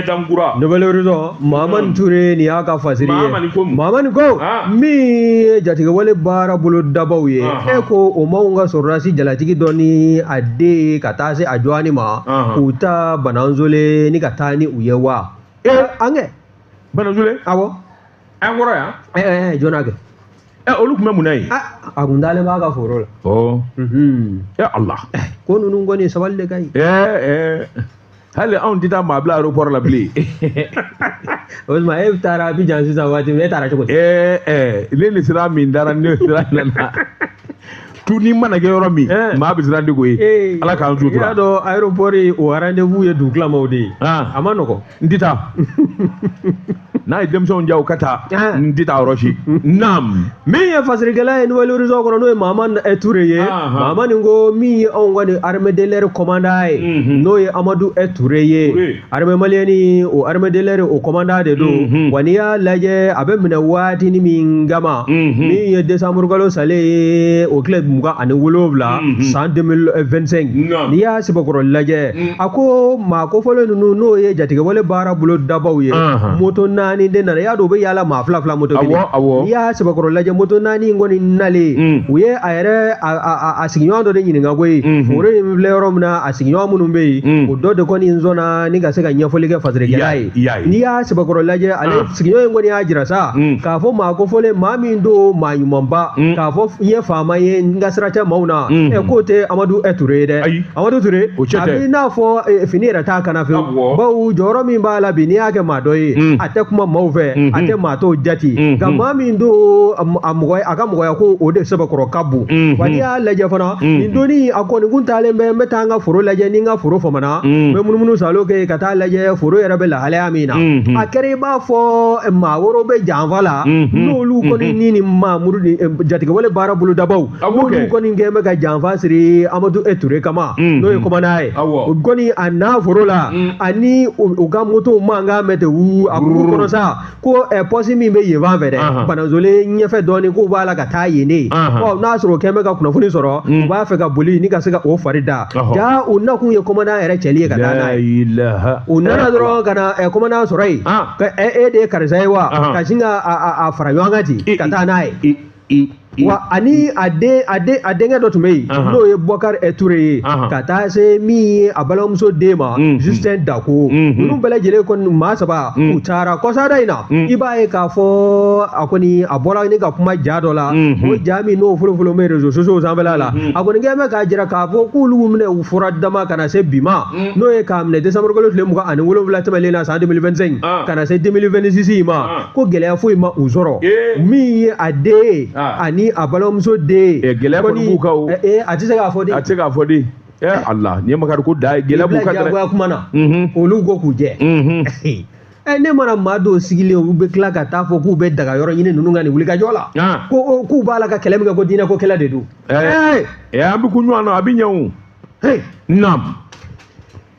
[SPEAKER 2] Nouvelle Horizon Mahamani Ture nin y'a ka fasiri ye Mahamani ko min ye jatigɛwale baara bolo dabaw ye e ko o m'anw ka sɔrɔdasi jalatigi dɔ ni a den ka taa se a jɔni ma k'u ta Bananzole ni ka taa ni u ye wa an kɛ
[SPEAKER 1] Bananzole
[SPEAKER 2] awɔ
[SPEAKER 1] an kɔrɔ yan
[SPEAKER 2] jɔna kɛ
[SPEAKER 1] olu tun bɛ mun na yen
[SPEAKER 2] a kun dalen b'a ka foro la
[SPEAKER 1] Allah
[SPEAKER 2] ko ninnu kɔni sabali de ka ɲi
[SPEAKER 1] hali anw tɛ taa maa bila aéroport la bilen
[SPEAKER 2] o tuma e taara Abidjan sisan waati min e taara cogo di
[SPEAKER 1] ne ni sira min dara ne sira nana ni mana kɛ yɔrɔ min maa bɛ siran de ko ye Ala k'an sutura
[SPEAKER 2] i y'a dɔn aéroport o rendez-vous ye dugutilamaw de ye a ma nɔgɔn
[SPEAKER 1] n tɛ taa n'a ye denmisɛnw diya u ka taa n tɛ taa yɔrɔ si naam
[SPEAKER 2] min ye fasirikɛla ye Nouvelle Horizon kɔnɔ n'o ye Mahamani Ture ye Mahamani ko min ye anw ka nin armée de l'air commandant ye n'o ye Amadu Ture ye armée malienne o armée de l'air o commandant de don wa n'i y'a lajɛ a bɛ minɛ waati min kama min ye décembre kalo sale ye o tile 27 san 2025 n'i y'a sɛbɛkɔrɔ lajɛ a ko maa kofɔlen ninnu n'o ye jatigɛwale baara bolo dabaw ye moto 4 de nana i y'a dɔn u bɛ yaala maa 2 moto kelen n'i y'a sɛbɛkɔrɔ lajɛ moto 4 in kɔni nalen u ye a yɛrɛ a sigiɲɔgɔn dɔ de ɲininka koyi foro in filɛ yɔrɔ min na a sigiɲɔgɔn minnu bɛ yen o dɔ de kɔni sɔnna ni ka se ka ɲɛfɔli kɛ fasirikɛla ye n'i y'a sɛbɛkɔrɔ lajɛ ale sigiɲɔgɔn in kɔni y'a jira sa k'a fɔ maa kofɔlen maa min don maa ɲumanba k'a fɔ n ye faama ye n ka sira cɛ maaw na k'o tɛ Amadu Ture ye dɛ Amadu Ture a bɛ n'a fɔ fini yɛrɛ t'a kana fewu bawo jɔyɔrɔ min b'a la bi n'i y'a kɛ maa dɔ ye a tɛ kuma maaw fɛ a tɛ maa tɔw jati nka maa min don a ka mɔgɔya ko o de sɛbɛkɔrɔ ka bon wa n'i y'a lajɛ fana nin donni a kɔni kun taalen bɛ n bɛ taa n ka foro lajɛ ni n ka foro famana n bɛ munumunu salo kɛ ka taa lajɛ foro yɛrɛ bɛ lahalaya min na a kɛra i b'a fɔ maa wɔɔrɔ bɛ janfa la n'olu kɔni ni nin maamuru ni jatigɛwale baara bolo dabaw n'u k'olu kɔni kɛn bɛ ka janfa siri Amadu Ture kama n'o ye commandant ye o kɔni a n'a foro la ani u ka moto mankan mɛn ten wu a k'u kɔnɔ sa ko poste min bɛ yen fan fɛ dɛ Banazole ɲɛfɛ dɔɔnin k'u b'a la ka taa yen de n'a sɔrɔ o kɛn bɛ ka kunnafoni sɔrɔ u b'a fɛ ka boli ni ka se ka o fari da ja u nakun ye commandant yɛrɛ cɛli ye ka taa n'a ye u nana dɔrɔn ka na commandant sɔrɔ yen ka e de ye karisa ye wa ka sin ka a fara ɲɔgɔn kan ten ka taa n'a ye wa ani a denkɛ dɔ tun bɛ yen n'o ye Bukari Ture ye ka taa se min ye a balimamuso den ma Justin Dako ninnu bɛɛ lajɛlen kɔni maa saba u taara kɔsada in na i b'a ye k'a fɔ a kɔni a bɔra ni ka kuma ja dɔ la o ja min n'o folofolo bɛ réseaux sociaux sanfɛla la a kɔni kɛn bɛ k'a jira k'a fɔ k'olu minɛ u fura dama ka na se bi ma n'o ye k'a minɛ décembre kalo tile 27 tɛmɛlen na san 2025 ka na se 2026 ma ko gɛlɛya foyi ma u sɔrɔ min ye a den ani a balimamuso den
[SPEAKER 1] gɛlɛya kɔni b'u kan o
[SPEAKER 2] a tɛ se k'a fɔ de
[SPEAKER 1] a tɛ se k'a fɔ de Allah ni ye Makari ko da gɛlɛya b'u kan dɛ
[SPEAKER 2] kuma na olu ko k'u jɛ ne mana maa dɔw sigilen olu bɛ tila ka taa fɔ k'u bɛ daga yɔrɔ ɲini ninnu ka nin wulikajɔ la ko k'u b'a la ka kɛlɛ min kɛ ko diinɛ ko kɛlɛ de don
[SPEAKER 1] an bɛ kun ɲɔgɔn na a bɛ ɲɛ o naam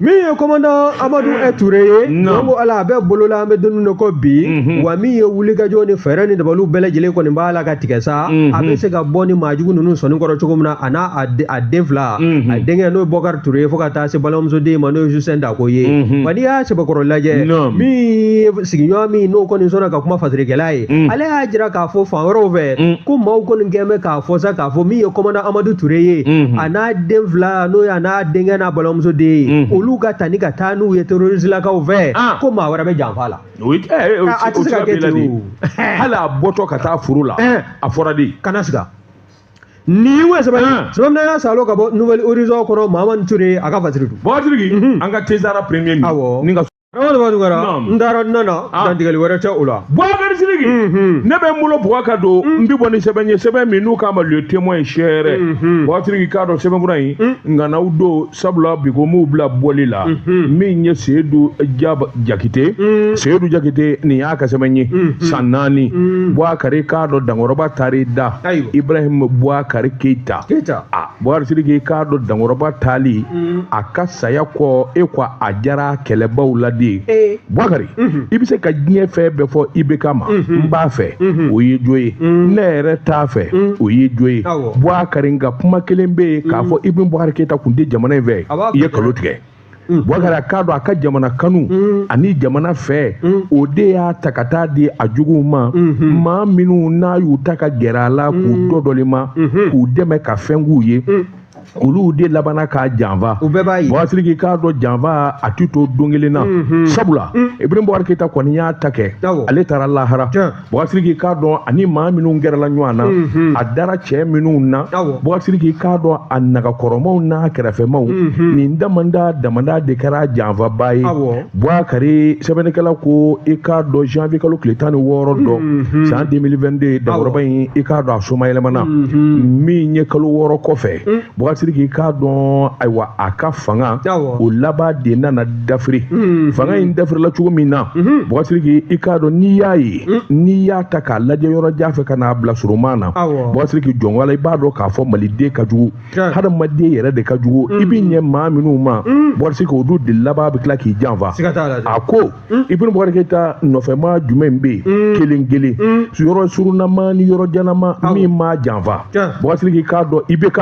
[SPEAKER 2] min ye commandant Amadu Ture ye n'an ko ala a bɛ bolo la an bɛ don min ko bi wa min ye wulikajɔ ni fɛɛrɛ ni dabaliw bɛɛ lajɛlen kɔni b'a la ka tigɛ sa a bɛ se ka bɔ ni maajugu ninnu sɔnni kɔrɔ cogo min na a n'a a den fila a denkɛ n'o ye Bukari Ture ye fo ka taa se balimamuso den ma n'o ye Justin Dako ye wa n'i y'a sɛbɛkɔrɔ lajɛ min sigiɲɔgɔn min n'o kɔni sɔnna ka kuma fasirikɛla ye ale y'a jira k'a fɔ fan wɛrɛw fɛ ko maaw kɔni kɛn bɛ k'a fɔ sa k'a fɔ min ye commandant Amadu Ture ye a n'a den fila n'o ye a n'a denkɛ n'a balimamuso den ye olu ka ta ni ka taa n'u ye terroristelakaw fɛ ko maa wɛrɛ bɛ janfa la a tɛ se ka kɛ ten o
[SPEAKER 1] hali a bɔtɔ ka taa foro la a fɔra de
[SPEAKER 2] kana siga ni wo sɛbɛn y'a salo ka bɔ Nouvelle Horizon kɔnɔ Mamadu Ture a ka fasiri dun
[SPEAKER 1] Bakari an ka Tezara premier min ni ka
[SPEAKER 2] n taara nana dantigɛli wɛrɛ tɛ o la
[SPEAKER 1] Bakari Sidiki ne bɛ n bolo bugɔ ka don n bɛ bɔ ni sɛbɛn ye sɛbɛn min n'u k'a ma le témoin chère Bakari Sidiki k'a dɔn sɛbɛnfura in nganaw don sabula bi ko m'u bila bɔli la min ye Seydou Jakite Seydou Jakite nin y'a ka sɛbɛn ye san 4 Bakari k'a dɔn Dankɔrɔba taar'i da Ibrahim Bakari Keita Bakari Sidiki k'a dɔn Dankɔrɔba taali a ka saya kɔ e ko a diyara kɛlɛbaw la Bakari i bɛ se ka diɲɛ fɛn bɛɛ fɔ IBK ma n b'a fɛ o ye jo ye ne yɛrɛ t'a fɛ o ye jo ye Bakari nka kuma kelen bɛ yen k'a fɔ Ibn Bakari Keita kun tɛ jamana in fɛ i ye kalo tigɛ Bakari k'a dɔn a ka jamana kanu ani jamana fɛ o de y'a ta ka taa di a juguw ma maa minnu n'a y'u ta ka gɛrɛ a la k'u dɔ dɔli ma k'u dɛmɛ ka fɛn k'u ye olu de labana k'a janfa Bakari Sidiki k'a dɔn janfa a tɛ to don kelen na sabula Ibn Bakari Keita kɔni y'a ta kɛ ale taara lahara Bakari Sidiki k'a dɔn ani maa minnu gɛrɛla ɲɔgɔn na a dara cɛ minnu na Bakari Sidiki k'a dɔn a nagakɔrɔmaw n'a kɛrɛfɛmaw nin damanda de kɛra janfaba ye Bakari sɛbɛnnikɛla ko i k'a dɔn janvier kalo tile 16 dɔn san 2022 Dankɔrɔba in i k'a dɔn a somayɛlɛmana min ye kalo 6 kɔfɛ Bakari Sidiki k'a dɔn ayiwa a ka fanga o laban de nana dafiri fanga in dafirila cogo min na Bakari Sidiki i k'a dɔn n'i y'a ye n'i y'a ta k'a lajɛ yɔrɔ jan fɛ ka n'a bila surunman na Bakari Sidiki jɔnwala i b'a dɔn k'a fɔ maliden ka jugu hadamaden yɛrɛ de ka jugu i bɛ ɲɛ maa minnu ma Bakari Sidiki o dun de laban bɛ tila k'i janfa a ko Ibn Bakari Keita nɔfɛma jumɛn bɛ yen kelen yɔrɔ surunama ni yɔrɔ janama min ma janfa Bakari Sidiki k'a dɔn IBK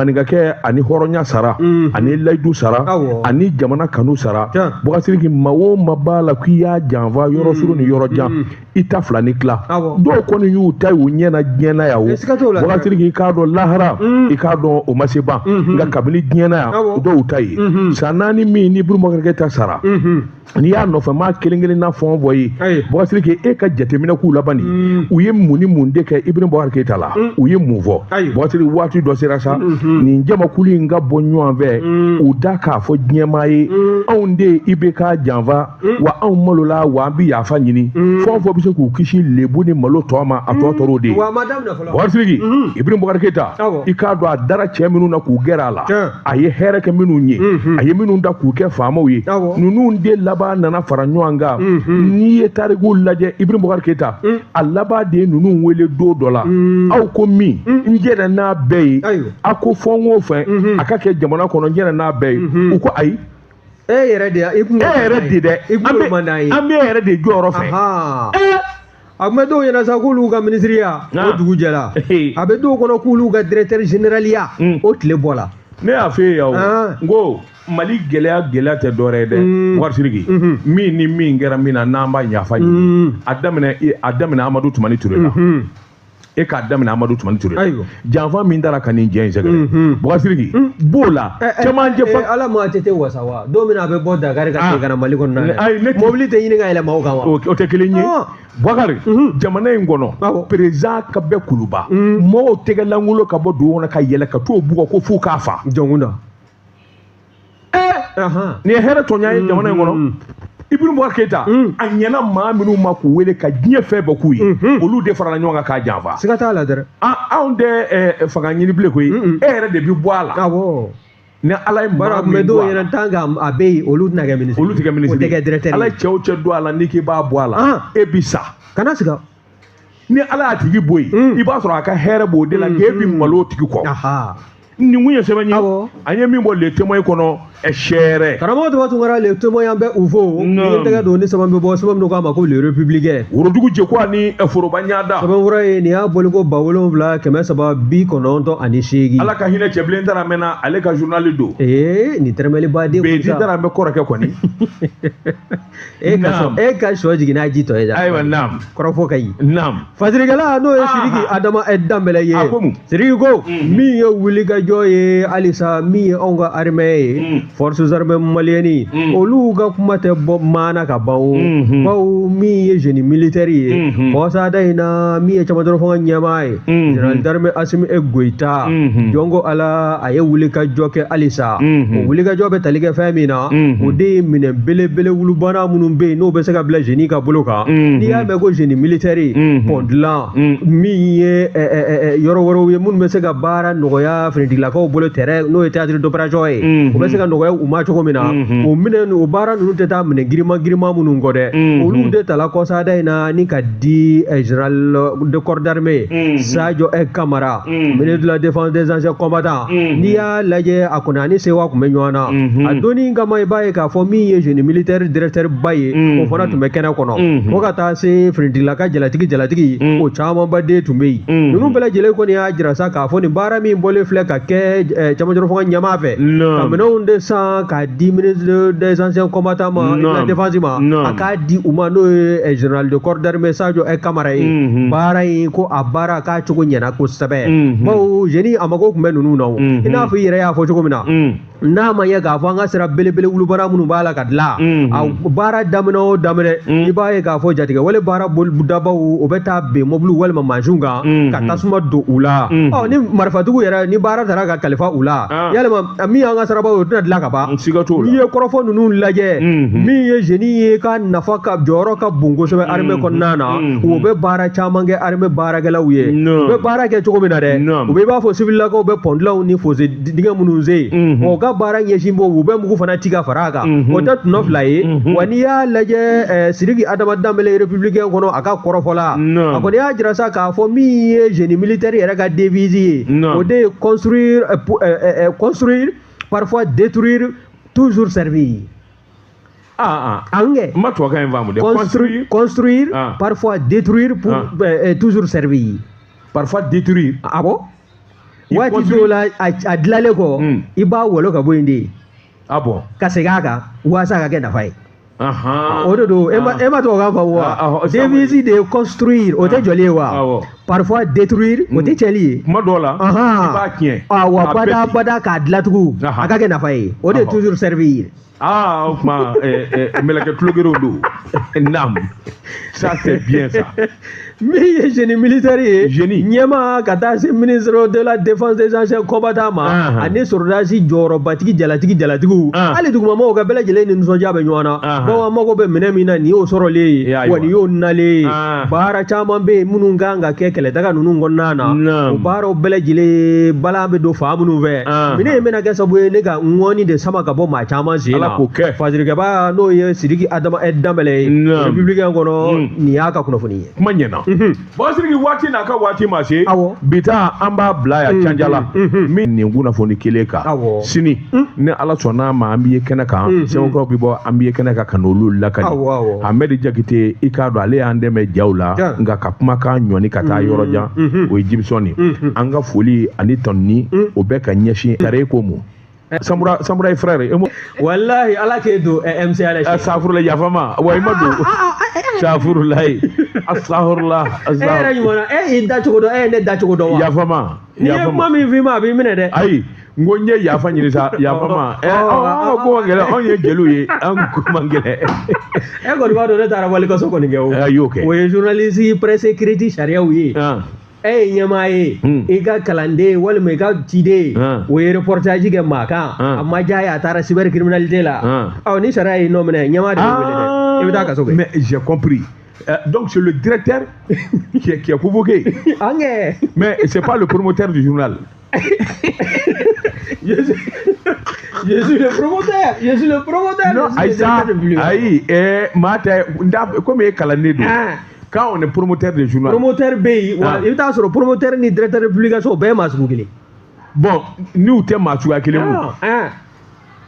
[SPEAKER 1] maninkakɛ ani hɔrɔnya sara ani layidu sara ani jamana kanu sara Bakari Sidiki ma o ma b'a la k'i y'a janfa yɔrɔ suru ni yɔrɔ jan i ta fila ni tila dɔw kɔni y'u ta y'u ɲɛna diɲɛna yan o Bakari Sidiki k'a dɔn lahara i k'a dɔn o ma se ban nka kabini diɲɛna yan dɔw ta ye san 4 min ni Ibn Bakari Keita sara n'i y'a nɔfɛ maa kelen na fɔn fɔ ye Bakari Sidiki e ka jateminɛ k'u laban nin u ye mun ni mun de kɛ Ibn Bakari Keita la u ye mun fɔ Bakari Sidiki waati dɔ sera sa nin jamakulu in ka bɔ ɲɔgɔn fɛ u da k'a fɔ diɲɛmaa ye anw de IBK janfa wa anw malola wa an bɛ yafa ɲini fɔn fɔ bɛ se k'u kisi lebu ni malo tɔ ma a tɔ tɔrɔ de ye Bakari Sidiki Ibn Bakari Keita i k'a dɔn a dara cɛ minnu na k'u gɛrɛ a la a ye hɛrɛ kɛ minnu ye a ye minnu da k'u kɛ faamaw ye ninnu de laban laban nana fara ɲɔgɔn kan n'i ye tariku lajɛ Ibrahim Boubacar Keita a laban de ye ninnu wele don dɔ la aw ko min n jɛnna n'a bɛɛ ye a ko fɛn o fɛn a ka kɛ jamana kɔnɔ n jɛnna n'a bɛɛ ye u ko ayi
[SPEAKER 2] e yɛrɛ de an
[SPEAKER 1] bɛ yɛrɛ de jɔyɔrɔ fɛ
[SPEAKER 2] a tun bɛ dɔw ɲɛna sa k'olu ka minisiriya o dugu jɛra a bɛ dɔw kɔnɔ k'olu ka directeur généraliya o tile bɔra
[SPEAKER 1] ne y'a f'e ye n ko Mali gɛlɛya tɛ dɔwɛrɛ ye dɛ Boubacar Sidiki min ni min kɛra min na n'an b'a yafa ɲini a daminɛ Amadu Tumani Ture la e k'a daminɛ Amadu Tumani Ture la janfa min taara ka nin jɛ in sɛgɛrɛ Boubacar Sidiki b'o la cɛmancɛ fa
[SPEAKER 2] ala maa tɛ wasa wa don min a bɛ bɔ Dakar ka segin ka na Mali kɔnɔ mobili tɛ ɲini ka yɛlɛma o kan wa
[SPEAKER 1] o tɛ kelen ye Boubacar jamana in kɔnɔ président ka bɛɛ kuluba mɔgɔw tɛgɛ lankolon ka bɔ dugu kɔnɔ ka yɛlɛ ka t'o bugɔ ko f'u k'a fa
[SPEAKER 2] jɔnkun na
[SPEAKER 1] nin ye hɛrɛ tɔɲa ye jamana in kɔnɔ Ibrahim Boubacar Keita a ɲɛna maa minnu ma k'u wele ka diɲɛ fɛn bɛɛ k'u ye olu de farala ɲɔgɔn kan k'a janfa
[SPEAKER 2] siga t'a la dɛ
[SPEAKER 1] anw tɛ fanga ɲini bilen koyi e yɛrɛ de bi bɔ a la ni ala ye maa min
[SPEAKER 2] dɔw yɛrɛ tan ka a bɛ yen olu tɛna kɛ minisiri
[SPEAKER 1] olu tɛ kɛ minisiri
[SPEAKER 2] o tɛ kɛ directeur
[SPEAKER 1] ala ye cɛ o cɛ don a la n'i k'i b'a bɔ a la e bi sa
[SPEAKER 2] kana siga
[SPEAKER 1] ni ala y'a tigi bɔ yen i b'a sɔrɔ a ka hɛrɛ b'o de la k'e bi malo o tigi kɔ nin kun ye sɛbɛn ye an ye min bɔ le témoin kɔnɔ sɛɛrɛ
[SPEAKER 2] karamɔgɔ tɔgɔ tun kɛra le témoin an bɛ u fo ni tɛgɛ don ni sɛbɛn bɛ bɔ sɛbɛn min k'a ma ko le républicain
[SPEAKER 1] worodugu jɛko ani foroba ɲada
[SPEAKER 2] sɛbɛn fura ye nin y'a boli ko 7,398
[SPEAKER 1] ala ka hinɛ cɛbilen tara mɛnna ale ka journal don
[SPEAKER 2] nin tɛrɛmɛli baden
[SPEAKER 1] bɛɛ tara an bɛ kɔrɔkɛ kɔni
[SPEAKER 2] e ka sɔ jigin n'a ji tɔ ye
[SPEAKER 1] ayiwa naam
[SPEAKER 2] kɔrɔfɔ ka ɲi
[SPEAKER 1] naam
[SPEAKER 2] fasirikɛla n'o ye Sidiki Adama Danbɛlɛ ye Sidiki ko min ye wulikajɔ ye halisa min ye anw ka armée ye forces armées maliennes olu ka kuma tɛ bɔ maana ka ban o bawo min ye génie militaire ye kɔsada in na min ye camanjɔrɔ fanga ɲɛmaa ye général d'armée Assimi Goïta jɔn ko ala a ye wulikajɔ kɛ halisa o wulikajɔ bɛ tali kɛ fɛn min na o de ye minɛ belebele wulubana minnu bɛ yen n'o bɛ se ka bila génie ka bolo kan n'i y'a mɛn ko génie militaire pont dilan min ye yɔrɔ wɛrɛw ye minnu bɛ se ka baara nɔgɔya finitigilakaw bolo terrain n'o ye théâtre d'opération ye o bɛ se ka nɔgɔya u ma cogo min na o minɛ o baara ninnu tɛ taa minɛ girinma minnu kɔ dɛ olu de tala kɔsada in na ni ka di général de corps d'armée Sadio Kamara ministre de la défense des anciens combattants n'i y'a lajɛ a kɔni ani sewa tun bɛ ɲɔgɔn na a donni kama i b'a ye k'a fɔ min ye génie militaire directeur ba ye o fana tun bɛ kɛnɛ kɔnɔ fo ka taa se finitigilaka jalatigi o camanba den tun bɛ yen ninnu bɛɛ lajɛlen kɔni y'a jira sa k'a fɔ nin baara min bɔlen filɛ ka kɛ camanjɔrɔ fanga ɲɛmaa fɛ ka minɛnw de san k'a di ministre des anciens combattants ma la défense ma a k'a di u ma n'o ye général de corps d'armée Sadio Kamara ye baara in ko a baara k'a cogo ɲɛna kosɛbɛ bawo génie a mago tun bɛ ninnu na o i n'a fɔ i yɛrɛ y'a fɔ cogo min na n'a ma ye k'a fɔ an ka sira belebele wulubara minnu b'a la ka dilan a baara daminɛ o daminɛ i b'a ye k'a fɔ jatigɛ wale baara dabaw o bɛ taa ben mobili walima mansinw kan ka tasuma don u la ni marifatigiw yɛrɛ ni baara taara ka kalifa u la yalima min y'an ka sirabaw ye o tɛna dilan ka ban n'i ye kɔrɔfɔ ninnu lajɛ min ye génie ye ka nafa ka jɔyɔrɔ ka bon kosɛbɛ armée kɔnɔna na o bɛ baara caman kɛ armée baarakɛlaw ye u bɛ baara kɛ cogo min na dɛ u bɛ i b'a fɔ civilakaw bɛ pont dilanw ni fossé dingɛ minnu sen o ka baara ɲɛsin bɔ u bɛ mugu fana ci ka fara a kan o tɛ tɔnɔ fila ye wa n'i y'a lajɛ Sidiki Adama Danbɛlɛ républicain kɔnɔ a ka kɔrɔfɔ la a kɔni y'a jira sa k'a fɔ min ye génie militaire yɛrɛ ka devise ye o de ye construire parfois détruire toujours servir
[SPEAKER 1] angɛ ma tubabukan in faamu dɛ
[SPEAKER 2] construire parfois détruire pour toujours servir
[SPEAKER 1] parfois détruire
[SPEAKER 2] waati dɔw la a dilanlen kɔ i b'a walo ka bɔ yen de ka segin a kan waasa a ka kɛ nafa ye o de don e ma tubabukan faamu wa devise de ye construire o tɛ jɔli ye wa parfois détruire o tɛ cɛli ye
[SPEAKER 1] kuma dɔw la i b'a tiɲɛ
[SPEAKER 2] wa bada k'a dilantugu a ka kɛ nafa ye o de ye toujours servir
[SPEAKER 1] o tuma mɛlɛkɛ tulogerew don naam ça c'est bien ça
[SPEAKER 2] min ye génie militaire ye ɲɛma ka taa se ministre de la défense des anciens combattants ma ani soldats jɔyɔrɔbatigi jalatigiw hali dugumamɔgɔw ka bɛɛ lajɛlen ni nisɔndiya bɛ ɲɔgɔn na bawo an mago bɛ minɛ min na nin y'o sɔrɔlen ye wa nin y'o nalen ye baara caman bɛ yen minnu kan ka kɛ kɛlɛtaga ninnu kɔnɔna na o baaraw bɛɛ lajɛlen bala bɛ don fan minnu fɛ minɛ in bɛna kɛ sababu ye ne ka ŋɔni de sama ka bɔ maa caman sen na
[SPEAKER 1] k'o kɛ
[SPEAKER 2] fajirikɛba n'o ye Sidiki Adama Danbɛlɛ ye républicain kɔnɔ nin y'a ka kunnafoni ye
[SPEAKER 1] kuma ɲɛna bon Sidiki waati n'a ka waati ma se bi ta an b'a bila yan canjala min nin kunnafoni kelen kan sini ni Ala sɔnna ma an b'i ye kɛnɛ kan Sɛbɛnnikɔrɔ bi bɔ an b'i ye kɛnɛ kan ka n'olu lakali Ahmed Jakite i k'a dɔn ale y'an dɛmɛ jaw la nka ka kumakan ɲɔni ka taa yɔrɔ jan o ye Jimson ye an ka foli ani tanuni o bɛ ka ɲɛsin kare ko mu Samura frère
[SPEAKER 2] wallahi Ala k'e don MCA la
[SPEAKER 1] safurula yafama wa i ma don safurula astaghfirullah
[SPEAKER 2] yɛrɛ ɲuman i da cogo dɔn ne da cogo dɔn wa
[SPEAKER 1] yafama
[SPEAKER 2] ni ye kuma min f'i ma a b'i minɛ dɛ
[SPEAKER 1] ayi n ko n ye yafa ɲini sa yafama an ko man gɛlɛn anw ye jeliw ye an ko man gɛlɛn
[SPEAKER 2] e kɔni b'a dɔn ne taara walikaso kɔni kɛ o
[SPEAKER 1] y'o kɛ
[SPEAKER 2] o ye journaliste presse écrite sariyaw ye e ye ɲɛmaa ye i ka kalanden walima i ka ciden o ye reportage kɛ maa kan a ma diya ye a taara cybercriminalité la ni sariya y'i nɔ minɛ ɲɛmaa de bɛ wele dɛ i bɛ taa kaso kɛ.
[SPEAKER 1] Mais j'ai compris. Donc c'est le directeur qui est convoqué. Mais c'est pas le promoteur du journal.
[SPEAKER 2] Je suis le promoteur. Je suis le promoteur.
[SPEAKER 1] Non, aïe, comme il est calendrier. Quand on est promoteur de journal.
[SPEAKER 2] Promoteur B, il t'a sur promoteur ni directeur de publication B masqué.
[SPEAKER 1] Bon, nous t'es masqué.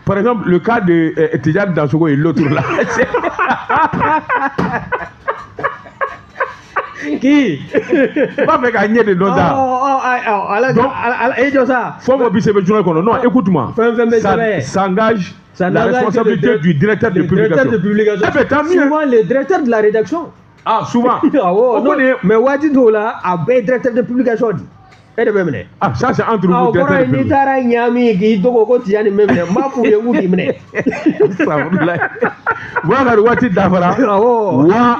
[SPEAKER 1] Par exemple, le cas de Tidjane Dansokho et l'autre là.
[SPEAKER 2] Qui
[SPEAKER 1] pas avec gagner de nos
[SPEAKER 2] donc
[SPEAKER 1] faut m'obéir le journal. Non, écoute-moi. Ça engage la responsabilité du directeur de publication.
[SPEAKER 2] Souvent le directeur de la rédaction.
[SPEAKER 1] Ah, souvent.
[SPEAKER 2] Mais Wadi Dola a bien directeur de publication.
[SPEAKER 1] Ah, ça c'est entre vous. Voilà,